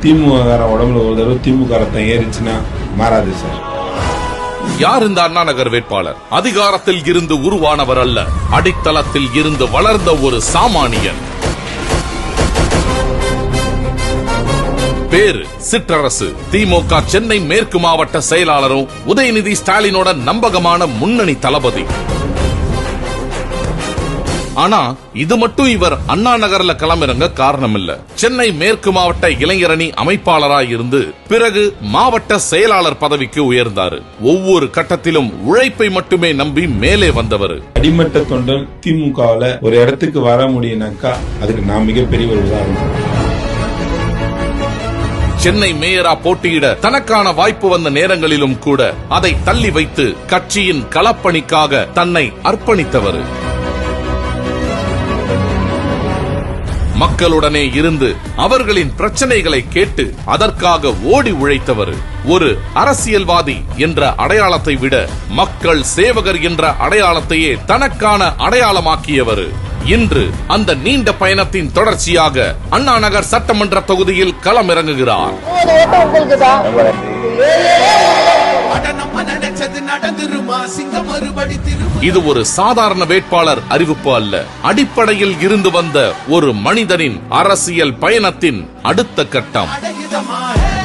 திமுக உடம்புல ஒரு தடவை திமுக ரத்தம் ஏறிச்சுன்னா மாறாது சார். யார் இந்த அண்ணா நகர் வேட்பாளர்? அதிகாரத்தில் இருந்து உருவானவர் அல்ல, அடித்தளத்தில் இருந்து வளர்ந்த ஒரு சாமானியன். பேரு சிற்றரசு. திமுக சென்னை மேற்கு மாவட்ட செயலாளரும் உதயநிதி ஸ்டாலினோட நம்பகமான முன்னணி தளபதி. ஆனா இது மட்டும் இவர் அண்ணா நகர்ல களமிறங்க காரணம் இல்ல. சென்னை மேற்கு மாவட்ட இளைஞரணி அமைப்பாளராய் இருந்து பிறகு மாவட்ட செயலாளர் பதவிக்கு உயர்ந்தாரு. ஒவ்வொரு கட்டத்திலும் உழைப்பை மட்டுமே நம்பி மேலே வந்தவர். அடிமட்ட தொண்டன் திமுகவுல ஒரு இடத்துக்கு வர முடியும்னாக்கா அதுக்கு நான் மிகப்பெரிய ஒரு உதாரணம். சென்னை மேயரா போட்டியிட தனக்கான வாய்ப்பு வந்த நேரங்களிலும் கூட அதை தள்ளி வைத்து கட்சியின் களப்பணிக்காக தன்னை அர்ப்பணித்தவர். மக்களுடனே இருந்து அவர்களின் பிரச்சனைகளை கேட்டு அதற்காக ஓடி உழைத்தவர். ஒரு அரசியல்வாதி என்ற அடையாளத்தை விட மக்கள் சேவகர் என்ற அடையாளத்தையே தனக்கான அடையாளமாக்கியவர். இன்று அந்த நீண்ட பயணத்தின் தொடர்ச்சியாக அண்ணா நகர் சட்டமன்ற தொகுதியில் களமிறங்குகிறார். இது ஒரு சாதாரண வேட்பாளர் அறிவிப்பு அல்ல, அடிப்படையில் இருந்து வந்த ஒரு மனிதனின் அரசியல் பயணத்தின் அடுத்த கட்டம்.